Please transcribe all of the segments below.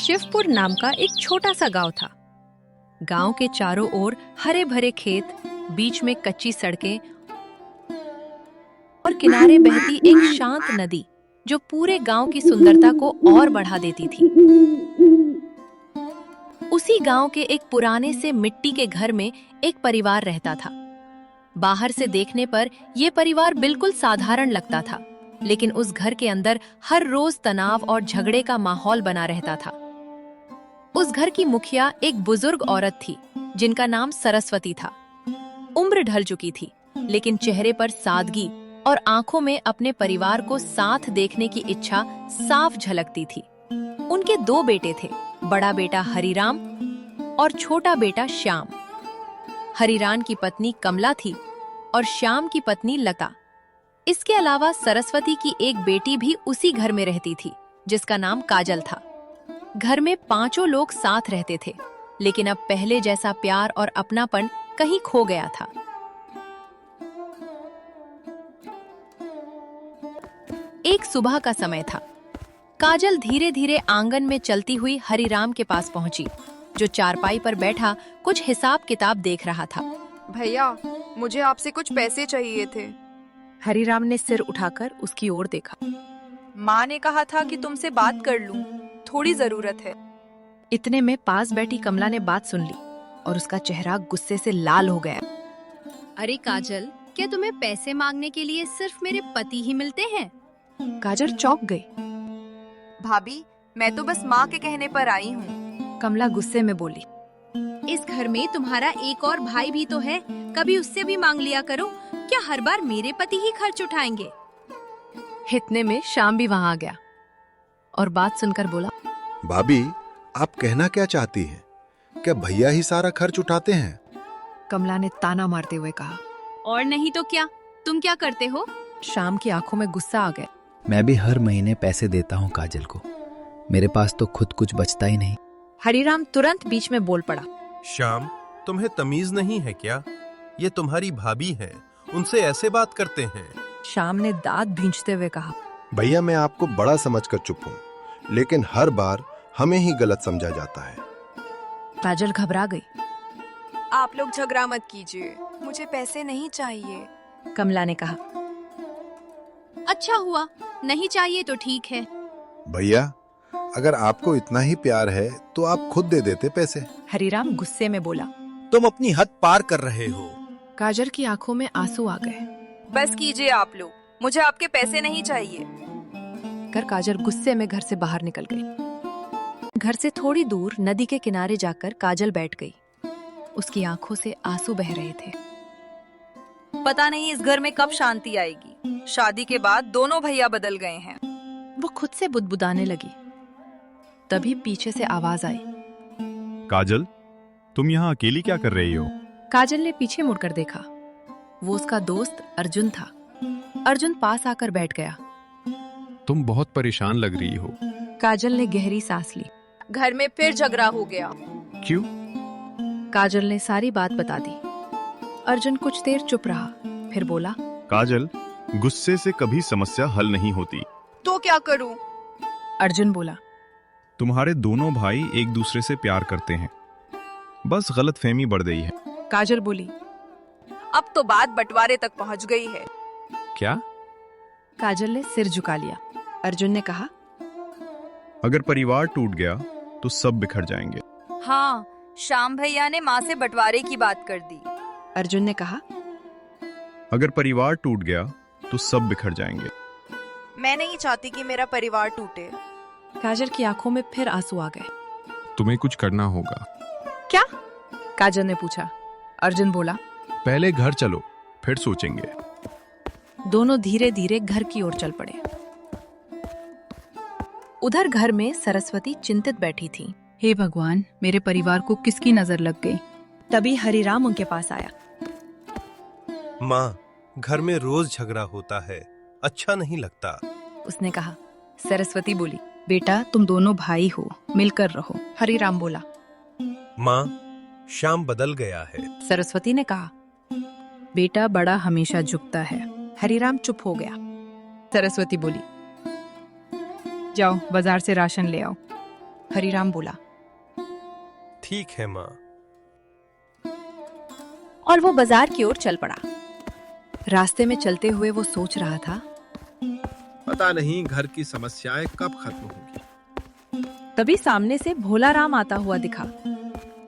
शिवपुर नाम का एक छोटा सा गांव था। गांव के चारों ओर हरे भरे खेत, बीच में कच्ची सड़कें और किनारे बहती एक शांत नदी जो पूरे गांव की सुंदरता को और बढ़ा देती थी। उसी गांव के एक पुराने से मिट्टी के घर में एक परिवार रहता था। बाहर से देखने पर यह परिवार बिल्कुल साधारण लगता था, लेकिन उस घर के अंदर हर रोज तनाव और झगड़े का माहौल बना रहता था। उस घर की मुखिया एक बुजुर्ग औरत थी जिनका नाम सरस्वती था। उम्र ढल चुकी थी, लेकिन चेहरे पर सादगी और आंखों में अपने परिवार को साथ देखने की इच्छा साफ झलकती थी। उनके दो बेटे थे, बड़ा बेटा हरिराम और छोटा बेटा श्याम। हरिराम की पत्नी कमला थी और श्याम की पत्नी लता। इसके अलावा सरस्वती की एक बेटी भी उसी घर में रहती थी जिसका नाम काजल था। घर में पांचों लोग साथ रहते थे, लेकिन अब पहले जैसा प्यार और अपनापन कहीं खो गया था। एक सुबह का समय था। काजल धीरे धीरे आंगन में चलती हुई हरिराम के पास पहुंची, जो चारपाई पर बैठा कुछ हिसाब किताब देख रहा था। भैया, मुझे आपसे कुछ पैसे चाहिए थे। हरिराम ने सिर उठाकर उसकी ओर देखा। माँ ने कहा था कि तुमसे बात कर लूं, थोड़ी जरूरत है। इतने में पास बैठी कमला ने बात सुन ली और उसका चेहरा गुस्से से लाल हो गया। अरे काजल, क्या तुम्हें पैसे मांगने के लिए सिर्फ मेरे पति ही मिलते हैं? काजल चौंक गई। भाभी, मैं तो बस माँ के कहने पर आई हूँ। कमला गुस्से में बोली। इस घर में तुम्हारा एक और भाई भी तो है, कभी उससे भी मांग लिया करो। क्या हर बार मेरे पति ही खर्च उठाएंगे? इतने में श्याम भी वहां आ गया और बात सुनकर बोला, भाभी, आप कहना क्या चाहती हैं? क्या भैया ही सारा खर्च उठाते हैं? कमला ने ताना मारते हुए कहा। और नहीं तो क्या, तुम क्या करते हो? श्याम की आंखों में गुस्सा आ गया। मैं भी हर महीने पैसे देता हूँ काजल को, मेरे पास तो खुद कुछ बचता ही नहीं। हरिराम तुरंत बीच में बोल पड़ा। श्याम, तुम्हें तमीज नहीं है क्या? ये तुम्हारी भाभी है, उनसे ऐसे बात करते हैं? श्याम ने दांत भींचते हुए कहा। भैया, मैं आपको बड़ा समझकर चुप हूँ, लेकिन हर बार हमें ही गलत समझा जाता है। काजल घबरा गई। आप लोग झगड़ा मत कीजिए, मुझे पैसे नहीं चाहिए। कमला ने कहा। अच्छा हुआ, नहीं चाहिए तो ठीक है। भैया, अगर आपको इतना ही प्यार है तो आप खुद दे देते पैसे। हरिराम गुस्से में बोला। तुम अपनी हद पार कर रहे हो। काजल की आंखों में आंसू आ गए। बस कीजिए आप लोग, मुझे आपके पैसे नहीं चाहिए। कर काजल गुस्से में घर से बाहर निकल गई। घर से थोड़ी दूर नदी के किनारे जाकर काजल बैठ गई। उसकी आंखों से आंसू बह रहे थे। पता नहीं इस घर में कब शांति आएगी। शादी के बाद दोनों भैया बदल गए हैं। वो खुद से बुदबुदाने लगी। तभी पीछे से आवाज आई। काजल, तुम यहाँ अकेली क्या कर रही हो? काजल ने पीछे मुड़कर देखा। वो उसका दोस्त अर्जुन था। अर्जुन पास आकर बैठ गया। तुम बहुत परेशान लग रही हो। काजल ने गहरी सांस ली। घर में फिर झगड़ा हो गया। क्यों? काजल ने सारी बात बता दी। अर्जुन कुछ देर चुप रहा, फिर बोला। काजल, गुस्से से कभी समस्या हल नहीं होती। तो क्या करूं? अर्जुन बोला। तुम्हारे दोनों भाई एक दूसरे से प्यार करते हैं, बस गलतफहमी बढ़ गई है। काजल बोली। अब तो बात बंटवारे तक पहुंच गई है। क्या? काजल ने सिर झुका लिया। अर्जुन ने कहा। अगर परिवार टूट गया तो सब बिखर जाएंगे। हाँ, श्याम भैया ने माँ से बंटवारे की बात कर दी। अर्जुन ने कहा। अगर परिवार टूट गया तो सब बिखर जाएंगे। मैं नहीं चाहती कि मेरा परिवार टूटे। काजल की आंखों में फिर आंसू आ गए। तुम्हें कुछ करना होगा। क्या? काजल ने पूछा। अर्जुन बोला। पहले घर चलो, फिर सोचेंगे। दोनों धीरे धीरे घर की ओर चल पड़े। उधर घर में सरस्वती चिंतित बैठी थी। हे भगवान, मेरे परिवार को किसकी नजर लग गई? तभी हरिराम उनके पास आया। माँ, घर में रोज झगड़ा होता है, अच्छा नहीं लगता। उसने कहा। सरस्वती बोली। बेटा, तुम दोनों भाई हो, मिलकर रहो। हरिराम बोला। माँ, श्याम बदल गया है। सरस्वती ने कहा। बेटा, बड़ा हमेशा झुकता है। हरिराम चुप हो गया। सरस्वती बोली। जाओ, बाजार से राशन ले आओ। हरिराम बोला। ठीक है माँ। और वो बाजार की ओर चल पड़ा। रास्ते में चलते हुए वो सोच रहा था, पता नहीं घर की समस्याएं कब खत्म होंगी। तभी सामने से भोला राम आता हुआ दिखा।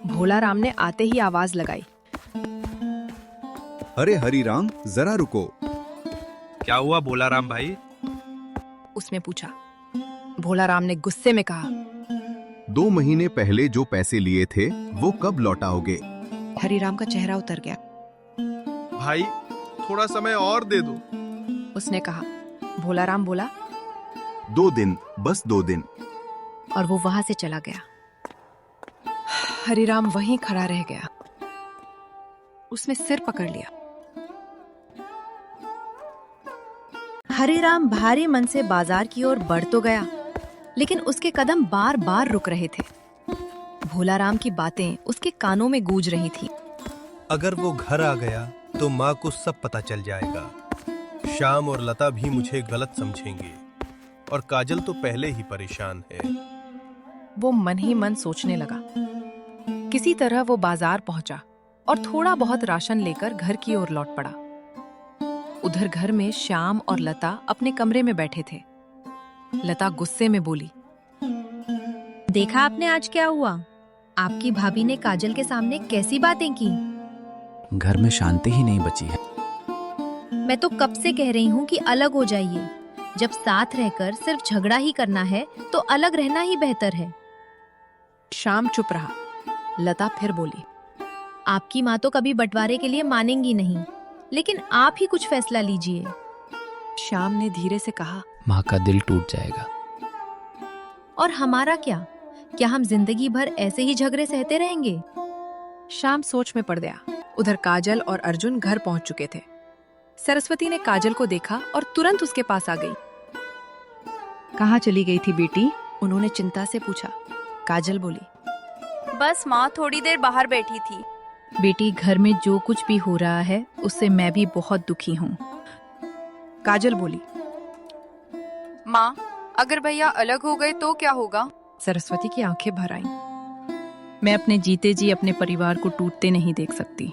भोला राम ने आते ही आवाज लगाई, अरे हरिराम, जरा रुको। क्या हुआ भोला राम भाई? उसने पूछा। भोला राम ने गुस्से में कहा, 2 महीने पहले जो पैसे लिए थे वो कब लौटाओगे? हरिराम का चेहरा उतर गया। भाई थोड़ा समय और दे दो। उसने कहा। भोला राम बोला, 2 दिन, बस 2 दिन। और वो वहां से चला गया। हरिराम वहीं खड़ा रह गया। उसने सिर पकड़ लिया। हरिराम भारी मन से बाजार की ओर बढ़ तो गया, लेकिन उसके कदम बार बार रुक रहे थे। भोला राम की बातें उसके कानों में गूंज रही थीं। अगर वो घर आ गया तो माँ को सब पता चल जाएगा। श्याम और लता भी मुझे गलत समझेंगे, और काजल तो पहले ही परेशान है। वो मन ही मन सोचने लगा। किसी तरह वो बाजार पहुंचा और थोड़ा बहुत राशन लेकर घर की ओर लौट पड़ा। उधर घर में श्याम और लता अपने कमरे में बैठे थे। लता गुस्से में बोली, देखा आपने आज क्या हुआ? आपकी भाभी ने काजल के सामने कैसी बातें की। घर में शांति ही नहीं बची है। मैं तो कब से कह रही हूँ कि अलग हो जाइए। जब साथ रहकर सिर्फ झगड़ा ही करना है तो अलग रहना ही बेहतर है। श्याम चुप रहा। लता फिर बोली, आपकी माँ तो कभी बंटवारे के लिए मानेंगी नहीं, लेकिन आप ही कुछ फैसला लीजिए। श्याम ने धीरे से कहा, माँ का दिल टूट जाएगा। और हमारा क्या? क्या हम जिंदगी भर ऐसे ही झगड़े सहते रहेंगे? श्याम सोच में पड़ गया। उधर काजल और अर्जुन घर पहुंच चुके थे। सरस्वती ने काजल को देखा और तुरंत उसके पास आ गई। कहाँ चली गई थी बेटी? उन्होंने चिंता से पूछा। काजल बोली, बस माँ थोड़ी देर बाहर बैठी थी। बेटी, घर में जो कुछ भी हो रहा है उससे मैं भी बहुत दुखी हूँ। काजल बोली। माँ, अगर भैया अलग हो गए तो क्या होगा? सरस्वती की आंखें भर आईं। मैं अपने जीते जी अपने परिवार को टूटते नहीं देख सकती।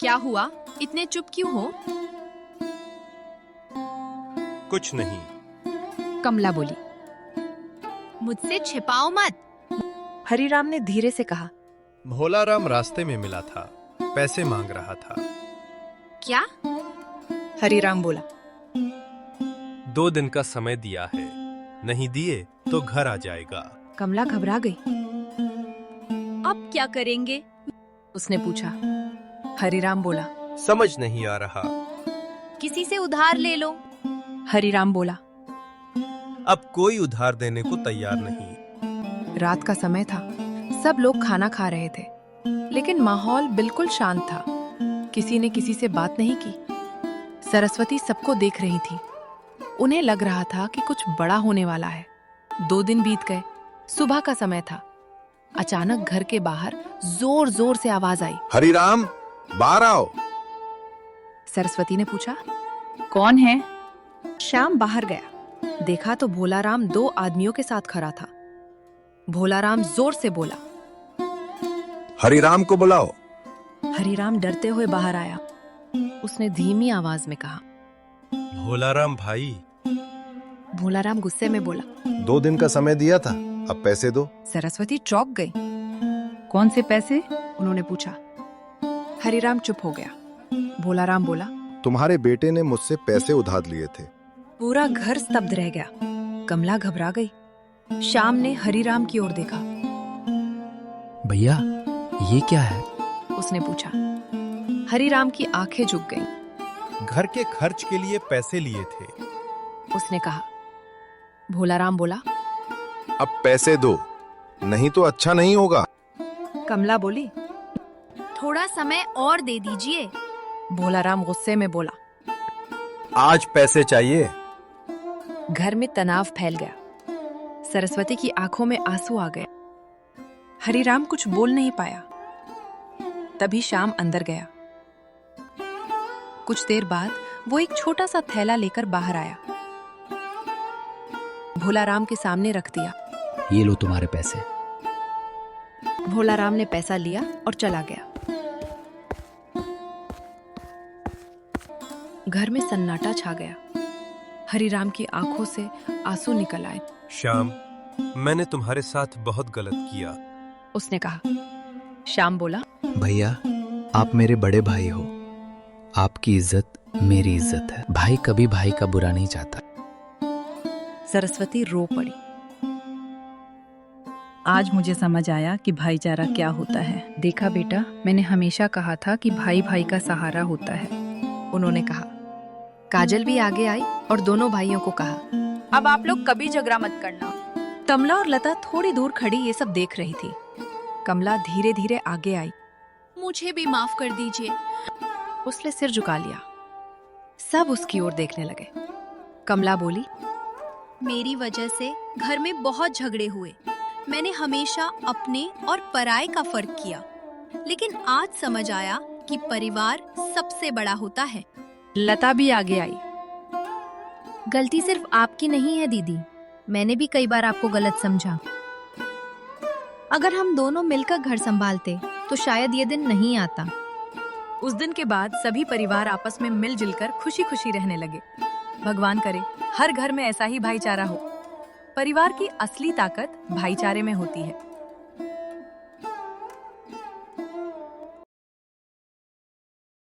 क्या हुआ? इतने चुप क्यों हो? कुछ नहीं। कमला बोली। मुझसे छिपाओ मत। हरिराम ने धीरे से कहा। भोला राम रास्ते में मिला था, पैसे मांग रहा था। क्या? हरिराम बोला। 2 दिन का समय दिया है, नहीं दिए तो घर आ जाएगा। कमला घबरा गई। अब क्या करेंगे? उसने पूछा। हरिराम बोला। समझ नहीं आ रहा। किसी से उधार ले लो। हरिराम बोला। अब कोई उधार देने को तैयार नहीं। रात का समय था। सब लोग खाना खा रहे थे, लेकिन माहौल बिल्कुल शांत था। किसी ने किसी से बात नहीं की। सरस्वती सबको देख रही थी। उन्हें लग रहा था कि कुछ बड़ा होने वाला है। 2 दिन बीत गए। सुबह का समय था। अचानक घर के बाहर जोर जोर से आवाज आई। हरिराम, बाहर आओ। सरस्वती ने पूछा, कौन है? श्याम बाहर गया। देखा तो भोला राम 2 आदमियों के साथ खड़ा था। भोला राम जोर से बोला, हरिराम को बुलाओ। हरिराम डरते हुए बाहर आया। उसने धीमी आवाज में कहा, भोला राम भाई। भोला राम गुस्से में बोला। 2 दिन का समय दिया था, अब पैसे दो। सरस्वती चौंक गई। कौन से पैसे? उन्होंने पूछा। हरिराम चुप हो गया। भोला राम बोला, तुम्हारे बेटे ने मुझसे पैसे उधार लिए थे। पूरा घर स्तब्ध रह गया। कमला घबरा गई। श्याम ने हरिराम की ओर देखा। भैया, ये क्या है? उसने पूछा। हरिराम की आंखें झुक गईं। घर के खर्च के लिए पैसे लिए थे। उसने कहा। भोला राम बोला, अब पैसे दो, नहीं तो अच्छा नहीं होगा। कमला बोली। थोड़ा समय और दे दीजिए। भोला राम गुस्से में बोला। आज पैसे चाहिए। घर में तनाव फैल गया। सरस्वती की आंखों में आंसू आ गए। हरिराम कुछ बोल नहीं पाया। तभी श्याम अंदर गया। कुछ देर बाद वो एक छोटा सा थैला लेकर बाहर आया। भोलाराम के सामने रख दिया। ये लो तुम्हारे पैसे। भोलाराम ने पैसा लिया और चला गया। घर में सन्नाटा छा गया। हरिराम की आंखों से आंसू निकल आए। श्याम, मैंने तुम्हारे साथ बहुत गलत किया। उसने कहा। श्याम बोला, भैया, आप मेरे बड़े भाई हो। आपकी इज्जत मेरी इज्जत है। भाई कभी भाई का बुरा नहीं चाहता। सरस्वती रो पड़ी। आज मुझे समझ आया कि भाईचारा क्या होता है। देखा बेटा, मैंने हमेशा कहा था कि भाई भाई का सहारा होता है। उन्होंने कहा। काजल भी आगे आई और दोनों भाइयों को कहा, अब आप लोग कभी झगड़ा मत करना। कमला और लता थोड़ी दूर खड़ी ये सब देख रही थी। कमला धीरे धीरे आगे आई। मुझे भी माफ कर दीजिए। उसने सिर झुका लिया। सब उसकी ओर देखने लगे। कमला बोली, मेरी वजह से घर में बहुत झगड़े हुए। मैंने हमेशा अपने और पराये का फर्क किया, लेकिन आज समझ आया कि परिवार सबसे बड़ा होता है। लता भी आगे आई। गलती सिर्फ आपकी नहीं है दीदी, मैंने भी कई बार आपको गलत समझा। अगर हम दोनों मिलकर घर संभालते तो शायद ये दिन नहीं आता। उस दिन के बाद सभी परिवार आपस में मिलजुल कर खुशी खुशी रहने लगे। भगवान करे हर घर में ऐसा ही भाईचारा हो। परिवार की असली ताकत भाईचारे में होती है।